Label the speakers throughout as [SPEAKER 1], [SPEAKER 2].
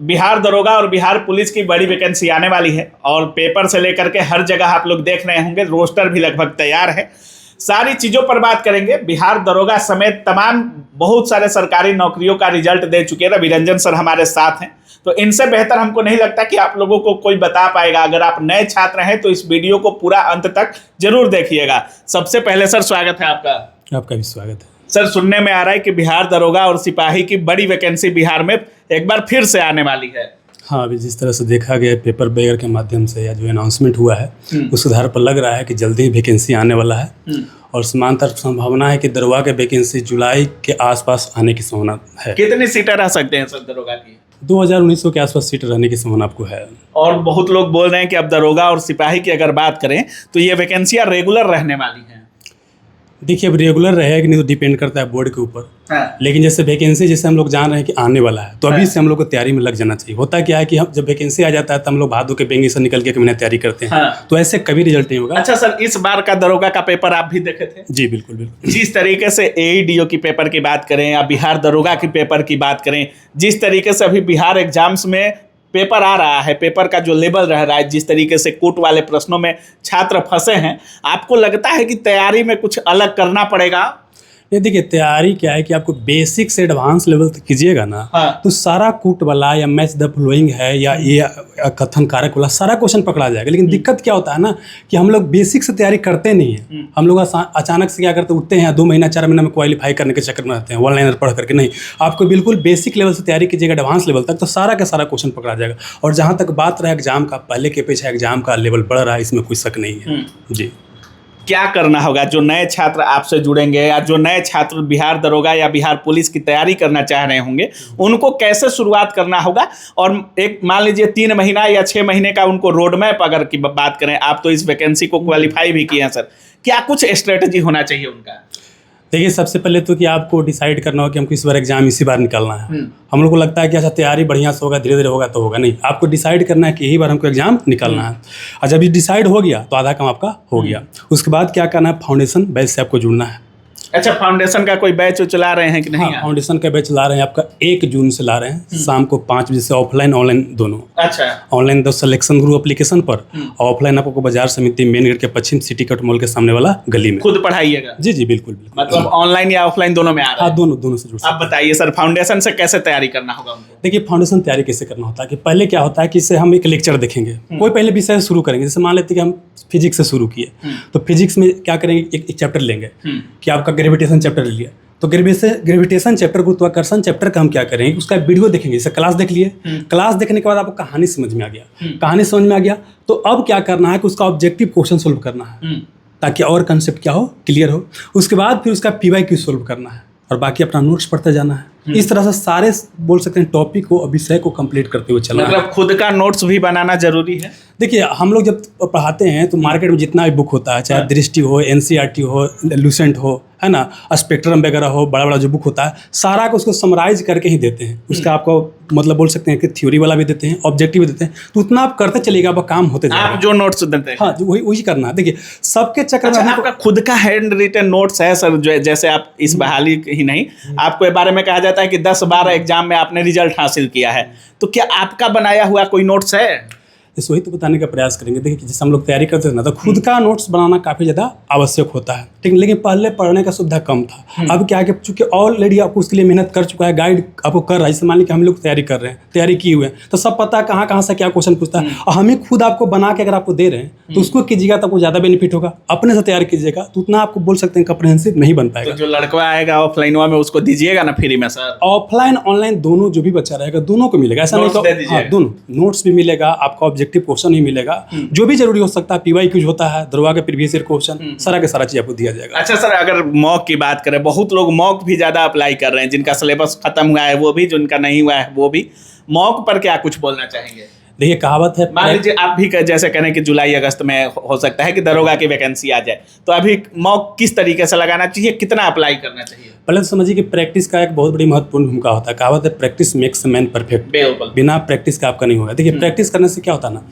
[SPEAKER 1] बिहार दरोगा और बिहार पुलिस की बड़ी वैकेंसी आने वाली है और पेपर से लेकर के हर जगह आप लोग देख रहे होंगे, रोस्टर भी लगभग तैयार है। सारी चीज़ों पर बात करेंगे। बिहार दरोगा समेत तमाम बहुत सारे सरकारी नौकरियों का रिजल्ट दे चुके हैं। रवि रंजन सर हमारे साथ हैं, तो इनसे बेहतर हमको नहीं लगता कि आप लोगों को कोई बता पाएगा। अगर आप नए छात्र हैं तो इस वीडियो को पूरा अंत तक जरूर देखिएगा। सबसे पहले सर स्वागत है आपका।
[SPEAKER 2] आपका भी स्वागत है
[SPEAKER 1] सर। सुनने में आ रहा है कि बिहार दरोगा और सिपाही की बड़ी वैकेंसी बिहार में एक बार फिर से आने वाली है।
[SPEAKER 2] हाँ, अभी जिस तरह से देखा गया पेपर वगैरह के माध्यम से या जो अनाउंसमेंट हुआ है उस आधार पर लग रहा है कि जल्दी ही वैकेंसी आने वाला है और समांतर संभावना है कि दरोगा के वैकेंसी जुलाई के आसपास आने की संभावना है।
[SPEAKER 1] कितनी सीटें रह सकते हैं सर दरोगा की?
[SPEAKER 2] 2019 के आसपास सीट रहने की संभावना आपको है।
[SPEAKER 1] और बहुत लोग बोल रहे हैं कि अब दरोगा और सिपाही की अगर बात करें तो ये वैकेंसियां रेगुलर रहने वाली हैं।
[SPEAKER 2] देखिए, अब रेगुलर रहेगा कि नहीं तो डिपेंड करता है बोर्ड के ऊपर।
[SPEAKER 1] हाँ।
[SPEAKER 2] लेकिन जैसे वैकेंसी जैसे हम लोग जान रहे हैं कि आने वाला है तो अभी से हम लोग को तैयारी में लग जाना चाहिए। होता क्या है कि हम जब वैकेंसी आ जाता है तो हम लोग भादों के बेंगी से निकल के महीने तैयारी करते हैं।
[SPEAKER 1] हाँ।
[SPEAKER 2] तो ऐसे कभी रिजल्ट नहीं होगा।
[SPEAKER 1] अच्छा सर, इस बार का दरोगा का पेपर आप भी देखे थे?
[SPEAKER 2] जी बिल्कुल बिल्कुल।
[SPEAKER 1] जिस तरीके से एईडीओ की पेपर की बात करें या बिहार दरोगा की पेपर की बात करें, जिस तरीके से अभी बिहार एग्जाम्स में पेपर आ रहा है, पेपर का जो लेवल रह रहा है, जिस तरीके से कूट वाले प्रश्नों में छात्र फंसे हैं, आपको लगता है कि तैयारी में कुछ अलग करना पड़ेगा?
[SPEAKER 2] ये देखिए, तैयारी क्या है कि आपको बेसिक से एडवांस लेवल तक कीजिएगा ना।
[SPEAKER 1] हाँ।
[SPEAKER 2] तो सारा कूट वाला या मैच द फॉलोइंग है या ये कथन कारक वाला सारा क्वेश्चन पकड़ा जाएगा। लेकिन दिक्कत क्या होता है ना कि हम लोग बेसिक से तैयारी करते नहीं है। हम लोग अचानक से क्या करते उठते हैं 2 महीना 4 महीना में क्वालिफाई करने के चक्कर में रहते हैं, ऑनलाइन पढ़ करके नहीं। आपको बिल्कुल बेसिक लेवल से तैयारी कीजिएगा एडवांस लेवल तक, तो सारा का सारा क्वेश्चन पकड़ा जाएगा। और जहाँ तक बात रहा एग्जाम का, पहले के अपेक्षा एग्जाम का लेवल बढ़ रहा है, इसमें कोई शक नहीं है। जी,
[SPEAKER 1] क्या करना होगा जो नए छात्र आपसे जुड़ेंगे या जो नए छात्र बिहार दरोगा या बिहार पुलिस की तैयारी करना चाह रहे होंगे, उनको कैसे शुरुआत करना होगा? और एक मान लीजिए 3 महीना या 6 महीने का उनको रोड मैप अगर की बात करें, आप तो इस वैकेंसी को क्वालिफाई भी किए हैं सर, क्या कुछ स्ट्रेटजी होना चाहिए उनका?
[SPEAKER 2] देखिए, सबसे पहले तो कि आपको डिसाइड करना हो कि हमको इस बार एग्जाम इसी बार निकालना है। हम लोग को लगता है कि अच्छा तैयारी बढ़िया से होगा, धीरे धीरे होगा, तो होगा नहीं। आपको डिसाइड करना है कि यही बार हमको एग्जाम निकालना है। और जब ये डिसाइड हो गया तो आधा काम आपका हो गया। उसके बाद क्या करना है, फाउंडेशन बैच से आपको जुड़ना है।
[SPEAKER 1] अच्छा, फाउंडेशन का कोई बैच चला रहे हैं कि नहीं?
[SPEAKER 2] हाँ, फाउंडेशन का बैच ला रहे हैं आपका 1 जून से ला रहे हैं, शाम को 5 बजे से, ऑफलाइन ऑनलाइन दोनों।
[SPEAKER 1] अच्छा।
[SPEAKER 2] ऑनलाइन तो सिलेक्शन ग्रुप एप्लीकेशन पर, और ऑफलाइन आपको बाजार समिति मेन गेट के पश्चिम सिटी कट मॉल के सामने वाला गली में।
[SPEAKER 1] खुद पढ़ाइएगा?
[SPEAKER 2] जी जी बिल्कुल बिल्कुल।
[SPEAKER 1] मतलब ऑनलाइन या ऑफलाइन दोनों में आ रहा है?
[SPEAKER 2] हाँ, दोनों से जुड़ सकते हैं।
[SPEAKER 1] आप बताइए सर, फाउंडेशन से कैसे तैयारी करना होगा उनको?
[SPEAKER 2] देखिए, फाउंडेशन तैयारी कैसे करना होता है कि पहले क्या होता है कि इससे हम एक लेक्चर देखेंगे, कोई पहले विषय शुरू करेंगे। जैसे मान लेते हैं कि हम फिजिक्स से शुरू किए, तो फिजिक्स में क्या करेंगे, एक चैप्टर लेंगे कि आपका ग्रेविटेशन चैप्टर ले लिया, तो ग्रेविटेशन चैप्टर, गुरुत्वाकर्षण चैप्टर का हम क्या करेंगे, उसका वीडियो देखेंगे। जैसे क्लास देख लिए, क्लास देखने के बाद आपको कहानी समझ में आ गया, कहानी समझ में आ गया तो अब क्या करना है कि उसका ऑब्जेक्टिव क्वेश्चन सोल्व करना है, ताकि और कंसेप्ट क्या हो, क्लियर हो। उसके बाद फिर उसका PYQ सोल्व करना है और बाकी अपना नोट्स पढ़ते जाना है। इस तरह से सारे बोल सकते हैं टॉपिक को, विषय को कंप्लीट करते हुए चलना है।
[SPEAKER 1] मतलब खुद का नोट्स भी बनाना जरूरी है?
[SPEAKER 2] देखिए, हम लोग जब पढ़ाते हैं तो मार्केट में जितना भी बुक होता है, चाहे दृष्टि हो, NCERT हो, लूसेंट हो, है ना, स्पेक्ट्रम वगैरह हो, बड़ा बड़ा जो बुक होता है, सारा को उसको समराइज करके ही देते हैं। उसका आपको मतलब बोल सकते हैं कि थ्योरी वाला भी देते हैं, ऑब्जेक्टिव भी देते हैं। तो उतना आप करते चलिएगा, आपका काम होते जाएगा।
[SPEAKER 1] आप जो नोट्स देते हैं,
[SPEAKER 2] हाँ, वही करना है। देखिए, सबके चक्कर में
[SPEAKER 1] आपका खुद का हैंड रिटन नोट्स है सर? जो जैसे आप इस बहाली ही नहीं, आपको इस बारे में कहा जाता है कि 10-12 एग्जाम में आपने रिजल्ट हासिल किया है, तो क्या आपका बनाया हुआ कोई नोट्स है?
[SPEAKER 2] इस वही तो बताने का प्रयास करेंगे। देखिए, जैसे हम लोग तैयारी करते थे ना, तो खुद का नोट्स बनाना काफ़ी ज़्यादा आवश्यक होता है, ठीक है। लेकिन पहले पढ़ने का सुविधा कम था। अब क्या है कि चूंकि ऑलरेडी आपको उसके लिए मेहनत कर चुका है, गाइड आपको कर रहा है। जैसे मान लीजिए कि हम लोग तैयारी कर रहे हैं, तैयारी किए हुए हैं, तो सब पता है कहाँ से क्या क्वेश्चन पूछता है। और हम ही खुद आपको बना के अगर आपको दे रहे हैं तो उसको कीजिएगा तो आपको ज़्यादा बेनिफिट होगा। अपने से तैयारी कीजिएगा तो उतना आपको बोल सकते हैं कम्प्रिहेंसिव नहीं बन पाएगा।
[SPEAKER 1] तो जो लड़का आएगा ऑफलाइन में उसको दीजिएगा ना फ्री में सर?
[SPEAKER 2] ऑफलाइन ऑनलाइन दोनों जो भी बच्चा रहेगा दोनों को मिलेगा, ऐसा नहीं तो हाँ, दोनों नोट्स भी मिलेगा, आपका ऑब्जेक्टिव क्वेश्चन ही मिलेगा, जो भी जरूरी हो सकता है। PYQ होता है, दरोगा के प्रीवियस ईयर क्वेश्चन, सारा के सारा चीज आपको दिया जाएगा।
[SPEAKER 1] अच्छा सर, अगर मॉक की बात करें, बहुत लोग मॉक भी ज्यादा अप्लाई कर रहे हैं, जिनका सिलेबस खत्म हुआ है वो भी, जिनका नहीं हुआ है वो भी। मॉक पर क्या कुछ बोलना चाहेंगे?
[SPEAKER 2] देखिए, कहावत है,
[SPEAKER 1] मान लीजिए आप भी जैसे करें कि जुलाई अगस्त में हो सकता है कि दरोगा की वैकेंसी आ जाए, तो अभी मॉक किस तरीके से लगाना चाहिए, कितना अप्लाई करना चाहिए?
[SPEAKER 2] पहले तो समझिए कि प्रैक्टिस का एक बहुत बड़ी महत्वपूर्ण भूमिका होता है। कहावत है, प्रैक्टिस मेक्स मैन परफेक्ट।
[SPEAKER 1] बिल्कुल।
[SPEAKER 2] बिना प्रैक्टिस का आपका नहीं होगा। देखिए, प्रैक्टिस करने से क्या होता है ना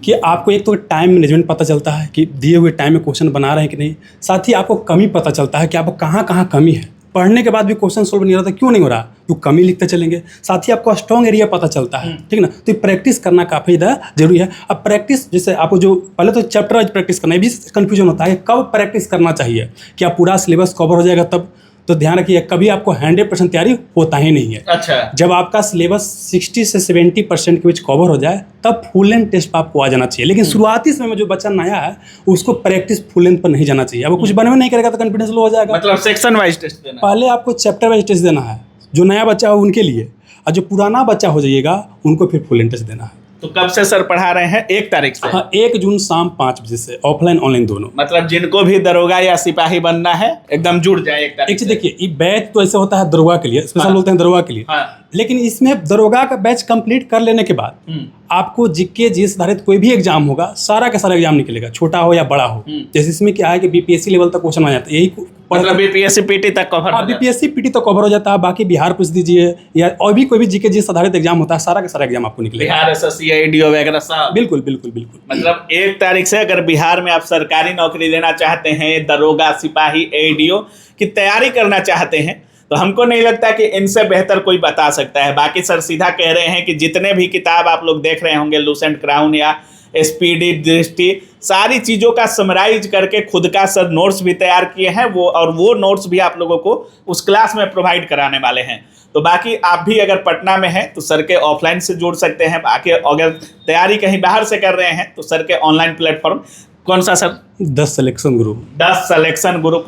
[SPEAKER 2] कि आपको एक तो टाइम मैनेजमेंट पता चलता है कि दिए हुए टाइम में क्वेश्चन बना रहे हैं कि नहीं, साथ ही आपको कमी पता चलता है कि आपको कहाँ कमी है। पढ़ने के बाद भी क्वेश्चन सोल्व नहीं हो रहा था, क्यों नहीं हो रहा? तो कमी लिखते चलेंगे, साथ ही आपको स्ट्रॉन्ग एरिया पता चलता है, ठीक ना। तो प्रैक्टिस करना काफ़ी जरूरी है। अब प्रैक्टिस जैसे आपको जो पहले तो चैप्टर वाइज प्रैक्टिस करना है, भी कन्फ्यूजन होता है कि कब प्रैक्टिस करना चाहिए, क्या पूरा सिलेबस कवर हो जाएगा तब? तो ध्यान रखिए, कभी आपको 100% तैयारी होता ही नहीं है।
[SPEAKER 1] अच्छा,
[SPEAKER 2] जब आपका सिलेबस 60 से 70% के बीच कवर हो जाए तब फुल लेंथ टेस्ट पर आपको आ जाना चाहिए। लेकिन शुरुआती समय में जो बच्चा नया है उसको प्रैक्टिस फुल लेंथ पर नहीं जाना चाहिए। अब वो कुछ बनवे नहीं करेगा तो कॉन्फिडेंस लो हो जाएगा।
[SPEAKER 1] मतलब सेक्शन वाइज टेस्ट देना,
[SPEAKER 2] पहले आपको चैप्टर वाइज टेस्ट देना है, जो नया बच्चा हो उनके लिए, और जो पुराना बच्चा हो जाइएगा उनको फिर फुल लेंथ टेस्ट देना है।
[SPEAKER 1] तो कब से सर पढ़ा रहे हैं? 1 तारीख से?
[SPEAKER 2] हाँ, 1 जून शाम 5 बजे से, ऑफलाइन ऑनलाइन दोनों।
[SPEAKER 1] मतलब जिनको भी दरोगा या सिपाही बनना है एकदम जुड़ जाए 1 तारीख
[SPEAKER 2] एक चीज
[SPEAKER 1] से।
[SPEAKER 2] देखिए, ये बैच तो ऐसे होता है दरोगा के लिए, स्पेशल बोलते हैं दरोगा के लिए।
[SPEAKER 1] हाँ।
[SPEAKER 2] लेकिन इसमें दरोगा का बैच कंप्लीट कर लेने के बाद आपको जीके जीएस आधारित कोई भी एग्जाम होगा, सारा का सारा एग्जाम निकलेगा, छोटा हो या बड़ा हो। जैसे इसमें क्या है कि बीपीएससी लेवल तक क्वेश्चन आ जाता है, यही
[SPEAKER 1] मतलब बीपीएससी पीटी तक कवर हो जाता है।
[SPEAKER 2] बीपीएससी पीटी तो कवर हो जाता है, बाकी बिहार पुलिस दीजिए या और भी कोई भी जीके जीएस आधारित एग्जाम होता है, सारा का सारा एग्जाम आपको निकलेगा।
[SPEAKER 1] बिहार एसएससी एडीओ वगैरह सब?
[SPEAKER 2] बिल्कुल बिल्कुल बिल्कुल।
[SPEAKER 1] मतलब 1 तारीख से अगर बिहार में आप सरकारी नौकरी लेना चाहते हैं, दरोगा सिपाही एडीओ की तैयारी करना चाहते हैं, तो हमको नहीं लगता कि इनसे बेहतर कोई बता सकता है। बाकी सर सीधा कह रहे हैं कि जितने भी किताब आप लोग देख रहे होंगे, लूसेंट क्राउन या स्पीडी दृष्टि, सारी चीज़ों का समराइज करके खुद का सर नोट्स भी तैयार किए हैं वो नोट्स भी आप लोगों को उस क्लास में प्रोवाइड कराने वाले हैं। तो बाकी आप भी अगर पटना में हैं तो सर के ऑफलाइन से जुड़ सकते हैं। बाकी अगर तैयारी कहीं बाहर से कर रहे हैं तो सर के ऑनलाइन प्लेटफॉर्म कौन सा sir?
[SPEAKER 2] 10 selection group.
[SPEAKER 1] 10 selection group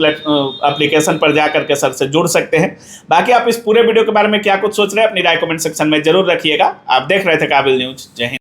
[SPEAKER 1] application पर जा करके सर से जुड़ सकते हैं। बाकी आप इस पूरे वीडियो के बारे में क्या कुछ सोच रहे हैं, अपनी राय कमेंट सेक्शन में जरूर रखिएगा। आप देख रहे थे काबिल न्यूज। जय हिंद।